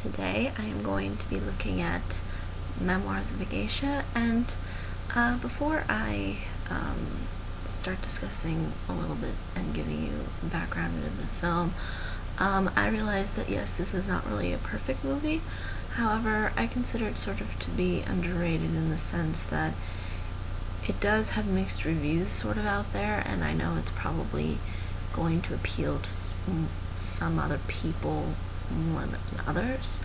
Today I am going to be looking at Memoirs of a Geisha, and before I start discussing a little bit and giving you background into the film, I realized that yes, this is not really a perfect movie. However, I consider it sort of to be underrated in the sense that it does have mixed reviews sort of out there, and I know it's probably going to appeal to some other people more than others,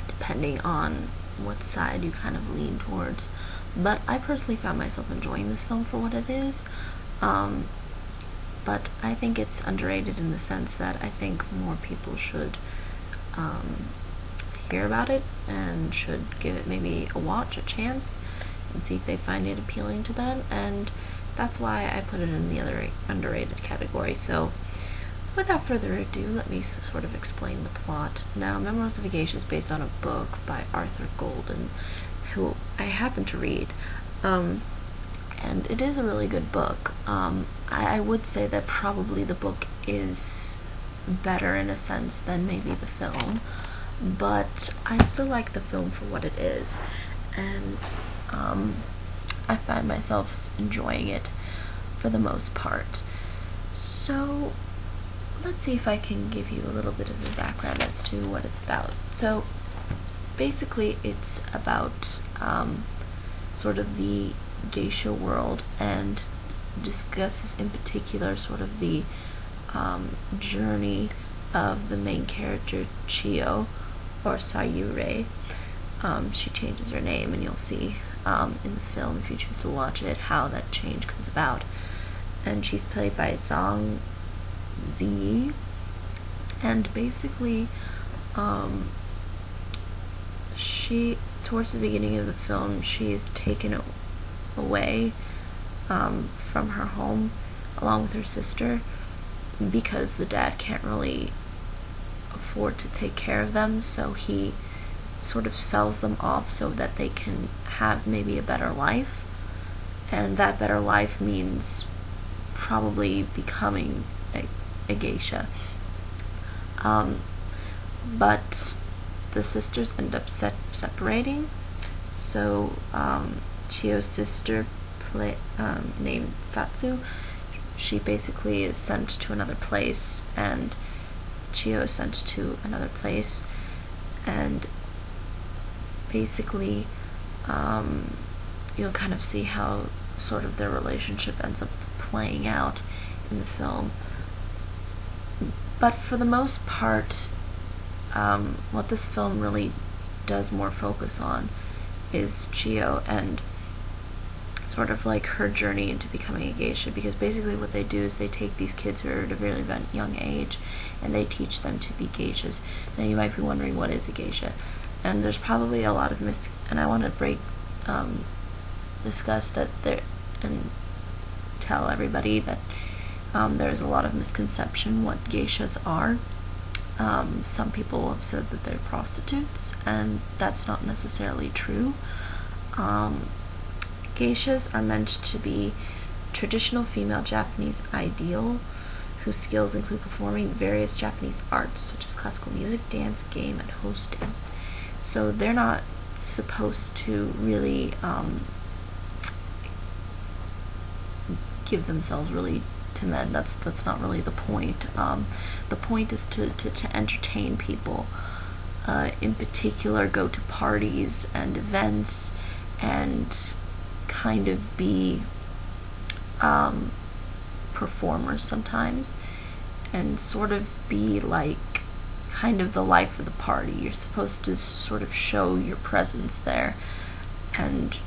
depending on what side you kind of lean towards. But I personally found myself enjoying this film for what it is. But I think it's underrated in the sense that I think more people should hear about it and should give it maybe a watch, a chance, and see if they find it appealing to them. And that's why I put it in the other underrated category. So without further ado, let me sort of explain the plot. Now, Memoirs of a Geisha is based on a book by Arthur Golden, who I happen to read, and it is a really good book. I would say that probably the book is better in a sense than maybe the film, but I still like the film for what it is, and I find myself enjoying it for the most part. So let's see if I can give you a little bit of the background as to what it's about. So basically it's about sort of the geisha world, and discusses in particular sort of the journey of the main character, Chio, or Sayure. She changes her name, and you'll see in the film, if you choose to watch it, how that change comes about. And she's played by Song Z, and basically she, towards the beginning of the film, she is taken away from her home along with her sister because the dad can't really afford to take care of them, so he sort of sells them off so that they can have maybe a better life, and that better life means probably becoming a geisha. But the sisters end up separating, so Chio's sister, named Satsu, she basically is sent to another place, and Chio is sent to another place, and basically you'll kind of see how sort of their relationship ends up playing out in the film. But for the most part, what this film really does more focus on is Chio and sort of like her journey into becoming a geisha, because basically what they do is they take these kids who are at a really young age and they teach them to be geishas. Now you might be wondering, what is a geisha? And there's probably a lot of and I want to discuss that there, and tell everybody that there's a lot of misconception what geishas are. Some people have said that they're prostitutes, and that's not necessarily true. Geishas are meant to be traditional female Japanese ideal whose skills include performing various Japanese arts such as classical music, dance, game, and hosting. So they're not supposed to really give themselves really to men. That's not really the point. The point is to entertain people. In particular, go to parties and events and kind of be performers sometimes, and sort of be like kind of the life of the party. You're supposed to sort of show your presence there and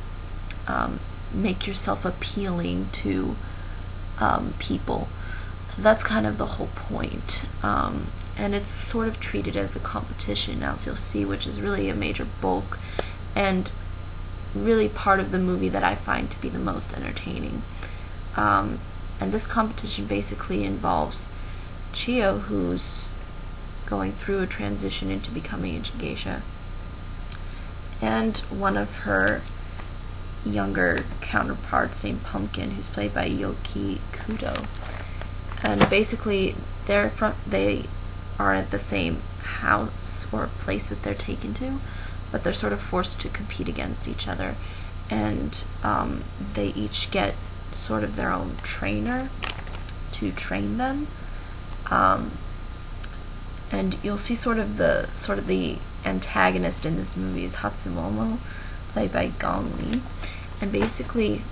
make yourself appealing to people. That's kind of the whole point. And it's sort of treated as a competition, as you'll see, which is really a major bulk and really part of the movie that I find to be the most entertaining. And this competition basically involves Chio, who's going through a transition into becoming a geisha, and one of her younger counterparts named Pumpkin, who's played by Yoki Kudo. And basically they are at the same house or place that they're taken to, but they're sort of forced to compete against each other, and they each get sort of their own trainer to train them, and you'll see sort of the antagonist in this movie is Hatsumomo, played by Gong Li, and basically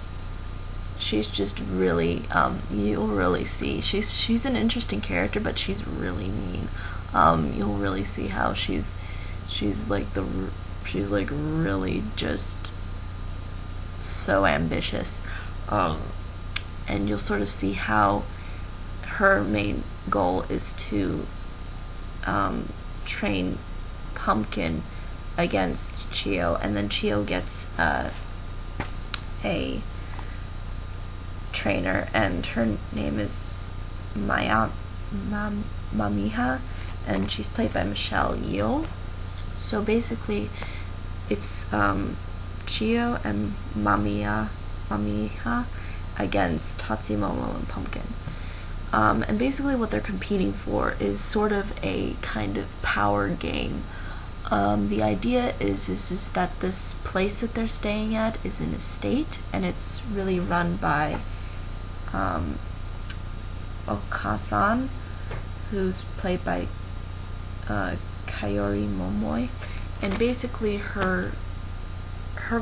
she's just really, you'll really see, she's an interesting character, but she's really mean. You'll really see how she's like really just so ambitious, and you'll sort of see how her main goal is to train Pumpkin against Chio, and then Chio gets a trainer, and her name is Mamiha, and she's played by Michelle Yeoh. So basically, it's Chio and Mamiha against Tatsumomo and Pumpkin. And basically what they're competing for is sort of a kind of power game. The idea is that this place that they're staying at is an estate, and it's really run by Okasan, who's played by Kaori Momoi, and basically her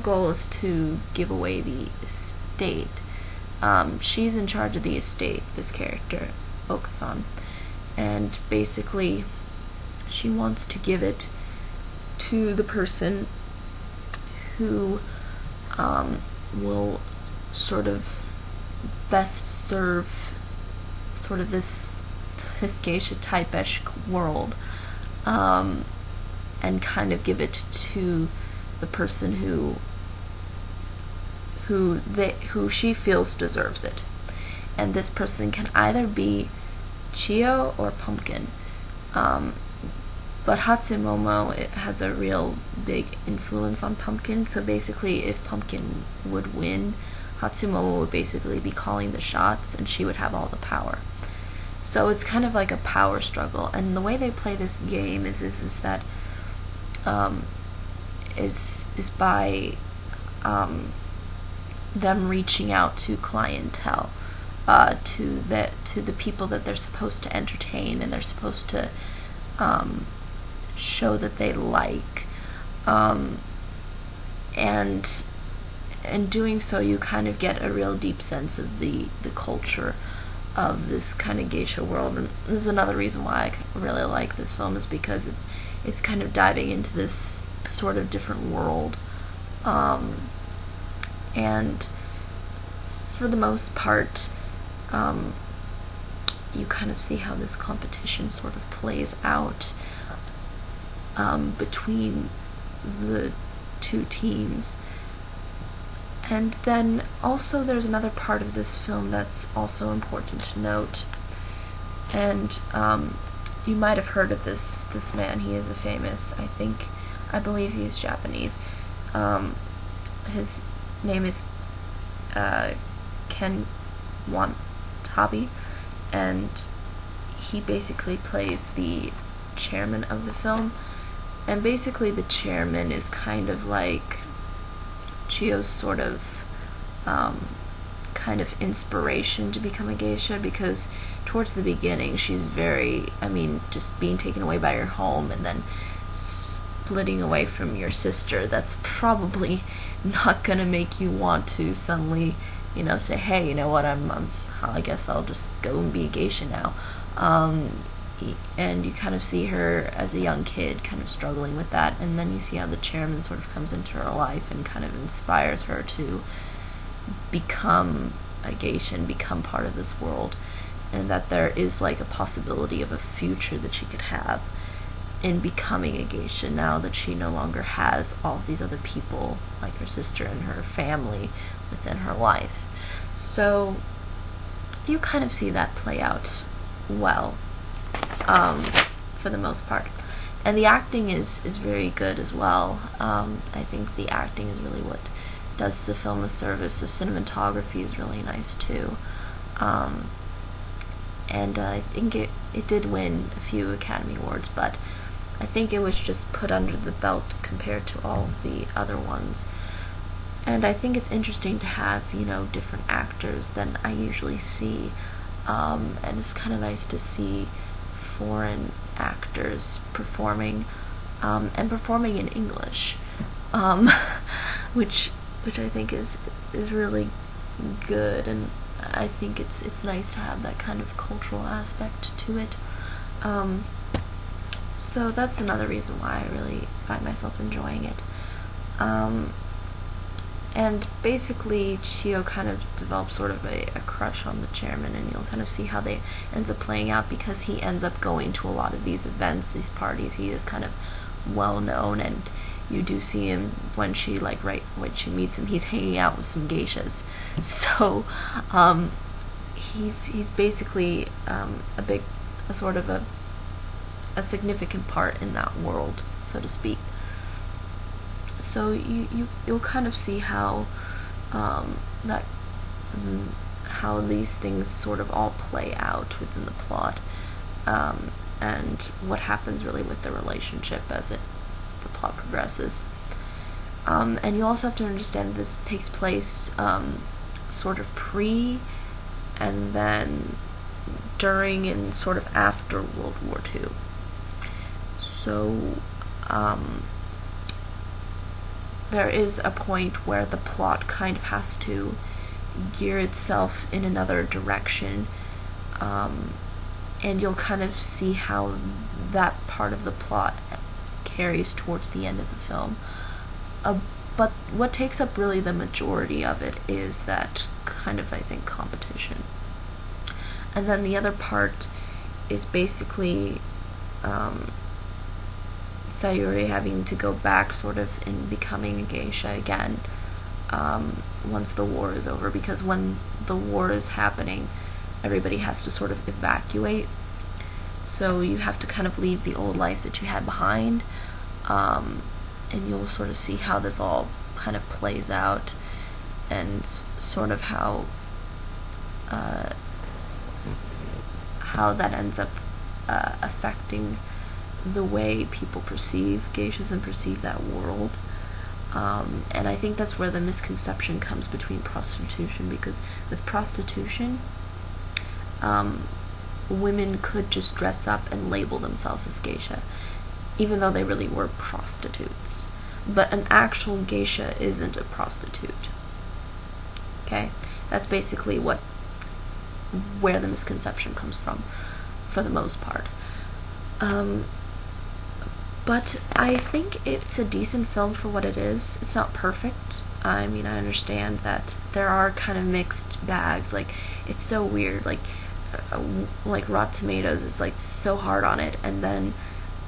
goal is to give away the estate. She's in charge of the estate, this character, Okasan, and basically she wants to give it to the person who will sort of best serve sort of this geisha type-ish world, and kind of give it to the person who she feels deserves it. And this person can either be Chio or Pumpkin. But Hatsumomo, it has a real big influence on Pumpkin, so basically if Pumpkin would win, Hatsumomo would basically be calling the shots, and she would have all the power. So it's kind of like a power struggle, and the way they play this game is that is by them reaching out to clientele, to the people that they're supposed to entertain, and they're supposed to show that they like, and in doing so you kind of get a real deep sense of the culture of this kind of geisha world. And this is another reason why I really like this film, is because it's kind of diving into this sort of different world, and for the most part you kind of see how this competition sort of plays out between the two teams. And then also there's another part of this film that's also important to note, and you might have heard of this man. He is a famous, I believe he's Japanese. His name is Ken Watanabe, and he basically plays the chairman of the film. And basically the chairman is kind of like Chio's sort of kind of inspiration to become a geisha, because towards the beginning she's very, just being taken away by her home and then splitting away from your sister, that's probably not gonna make you want to suddenly, say, hey, you know what, I guess I'll just go and be a geisha now. And you kind of see her as a young kid kind of struggling with that, and then you see how the chairman sort of comes into her life and kind of inspires her to become a geisha and become part of this world, and that there is like a possibility of a future that she could have in becoming a geisha now that she no longer has all of these other people like her sister and her family within her life. So you kind of see that play out well, for the most part. And the acting is very good as well. I think the acting is really what does the film a service. The cinematography is really nice too. And I think it did win a few Academy Awards, but I think it was just put under the belt compared to all of the other ones. And I think it's interesting to have, different actors than I usually see. And it's kind of nice to see foreign actors performing, and performing in English, which I think is really good, and I think it's nice to have that kind of cultural aspect to it. So that's another reason why I really find myself enjoying it. And basically, Chio kind of develops sort of a crush on the chairman, and you'll kind of see how they ends up playing out, because he ends up going to a lot of these events, these parties. He is kind of well known, and you do see him when she meets him, he's hanging out with some geishas. So he's basically a sort of a significant part in that world, so to speak. So you'll kind of see how how these things sort of all play out within the plot, and what happens really with the relationship as the plot progresses. And you also have to understand this takes place sort of pre and then during and sort of after World War II. So there is a point where the plot kind of has to gear itself in another direction, and you'll kind of see how that part of the plot carries towards the end of the film. But what takes up really the majority of it is that kind of, I think, competition. And then the other part is basically Sayuri having to go back sort of in becoming a geisha again once the war is over, because when the war is happening, everybody has to sort of evacuate. So you have to kind of leave the old life that you had behind, and you'll sort of see how this all kind of plays out, and sort of how that ends up affecting the way people perceive geishas and perceive that world. And I think that's where the misconception comes between prostitution, because with prostitution, women could just dress up and label themselves as geisha, even though they really were prostitutes. But an actual geisha isn't a prostitute. Okay? That's basically where the misconception comes from, for the most part. But I think it's a decent film for what it is. It's not perfect. I mean, I understand that there are kind of mixed bags. Like, it's so weird. Like Rotten Tomatoes is like so hard on it, and then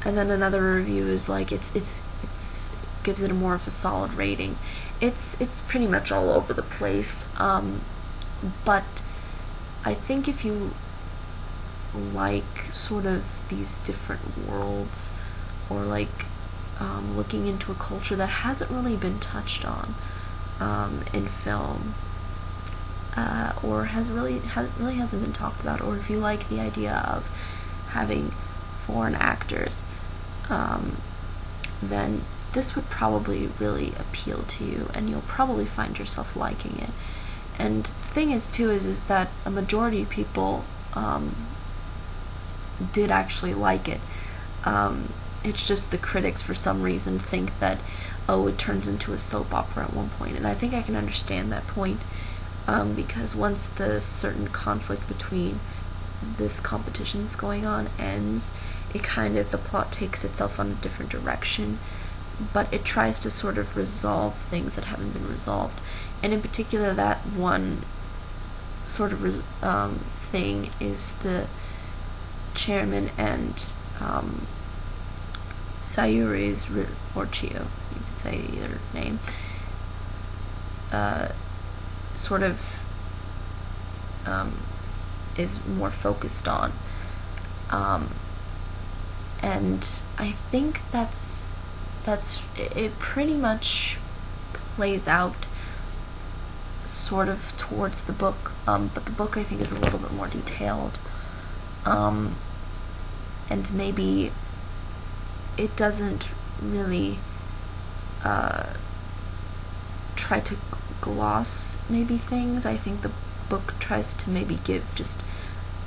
another review is like it's gives it a more of a solid rating. It's pretty much all over the place. But I think if you like sort of these different worlds, or like looking into a culture that hasn't really been touched on in film, or hasn't been talked about, or if you like the idea of having foreign actors, then this would probably really appeal to you, and you'll probably find yourself liking it. And the thing is too is that a majority of people did actually like it. It's just the critics for some reason think that, oh, it turns into a soap opera at one point, and I think I can understand that point, because once the certain conflict between this competition that's going on ends, the plot takes itself on a different direction, but it tries to sort of resolve things that haven't been resolved. And in particular, that one sort of thing is the chairman and Sayuri's, or Chio, you could say either name, sort of is more focused on. And I think that's it pretty much plays out sort of towards the book, but the book I think is a little bit more detailed, and maybe it doesn't really try to gloss maybe things. I think the book tries to maybe give just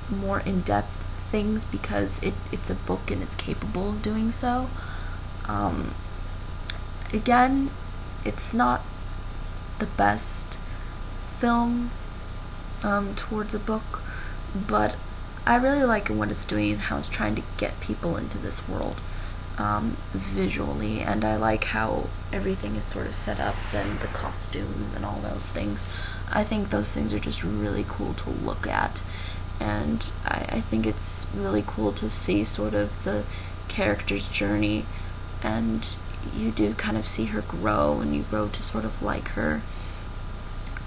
more in-depth things because it's a book and it's capable of doing so. Again, it's not the best film towards a book, but I really like what it's doing and how it's trying to get people into this world visually, and I like how everything is sort of set up, and the costumes and all those things. I think those things are just really cool to look at, and I think it's really cool to see sort of the character's journey, and you do kind of see her grow, and you grow to sort of like her.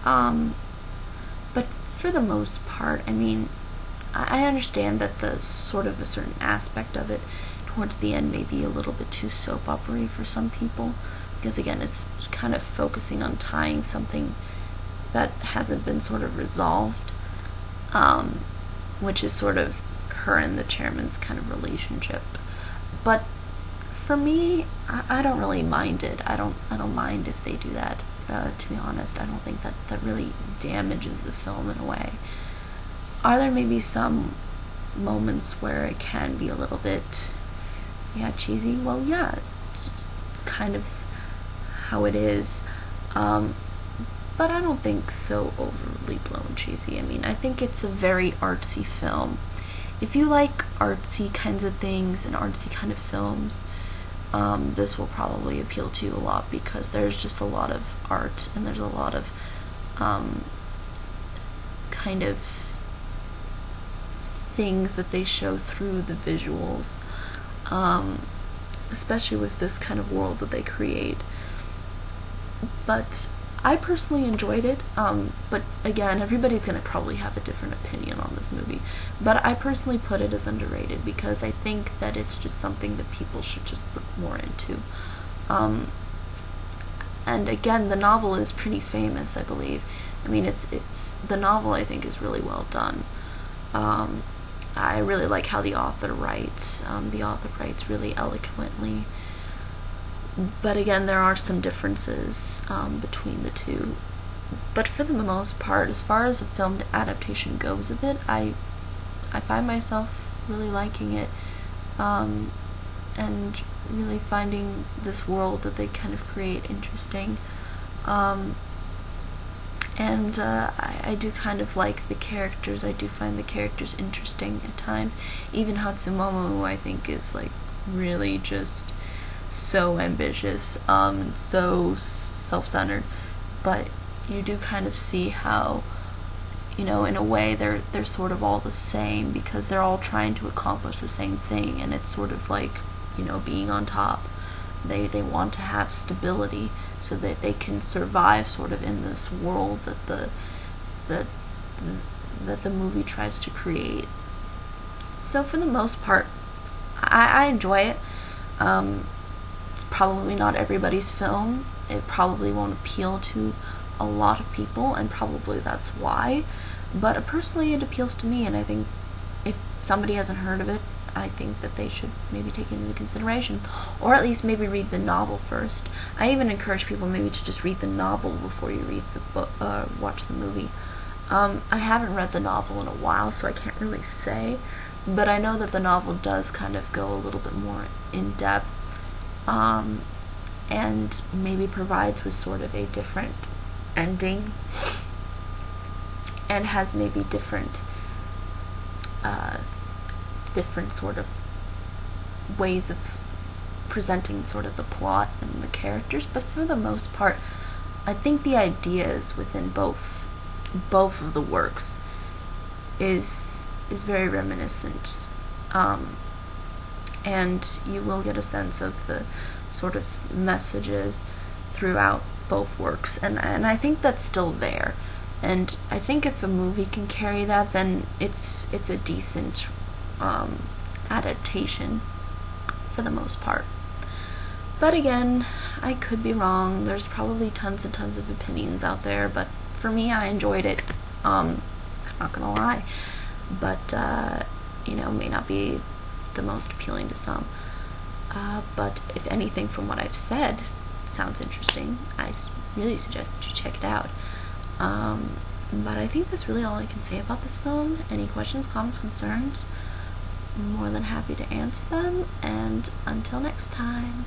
But for the most part, I mean, I understand that the sort of a certain aspect of it towards the end may be a little bit too soap opera-y for some people, because again, it's kind of focusing on tying something that hasn't been sort of resolved, which is sort of her and the chairman's kind of relationship. But for me, I don't really mind it. I don't mind if they do that. To be honest, I don't think that really damages the film in a way. Are there maybe some moments where it can be a little bit, cheesy? Well, yeah, it's kind of how it is. But I don't think so overly blown cheesy. I mean, I think it's a very artsy film. If you like artsy kinds of things and artsy kind of films, this will probably appeal to you a lot, because there's just a lot of art and there's a lot of kind of things that they show through the visuals, especially with this kind of world that they create. But I personally enjoyed it, but again, everybody's going to probably have a different opinion on this movie, but I personally put it as underrated because I think that it's just something that people should just look more into. And again, the novel is pretty famous, I believe. I mean, it's the novel, I think, is really well done. I really like how the author writes. The author writes really eloquently. But again, there are some differences between the two. But for the most part, as far as a filmed adaptation goes of it, I find myself really liking it, and really finding this world that they kind of create interesting. And I do kind of like the characters. I do find the characters interesting at times. Even Hatsumomo, who I think is like really just so ambitious, so self-centered, but you do kind of see how, in a way they're sort of all the same, because they're all trying to accomplish the same thing, and it's sort of like, being on top. They want to have stability so that they can survive sort of in this world that the movie tries to create. So for the most part, I enjoy it. It's probably not everybody's film. It probably won't appeal to a lot of people, and probably that's why. But personally, it appeals to me, and I think if somebody hasn't heard of it, I think that they should maybe take it into consideration, or at least maybe read the novel first. I even encourage people maybe to just read the novel before you read the book, watch the movie. I haven't read the novel in a while, so I can't really say, but I know that the novel does kind of go a little bit more in depth, and maybe provides with sort of a different ending, and has maybe different sort of ways of presenting sort of the plot and the characters. But for the most part, I think the ideas within both of the works is very reminiscent, and you will get a sense of the sort of messages throughout both works, and I think that's still there. And I think if a movie can carry that, then it's a decent adaptation for the most part. But again, I could be wrong. There's probably tons and tons of opinions out there, but for me, I enjoyed it. I'm not gonna lie, but may not be the most appealing to some. But if anything from what I've said sounds interesting, I really suggest that you check it out. But I think that's really all I can say about this film. Any questions, comments, concerns? I'm more than happy to answer them, and until next time.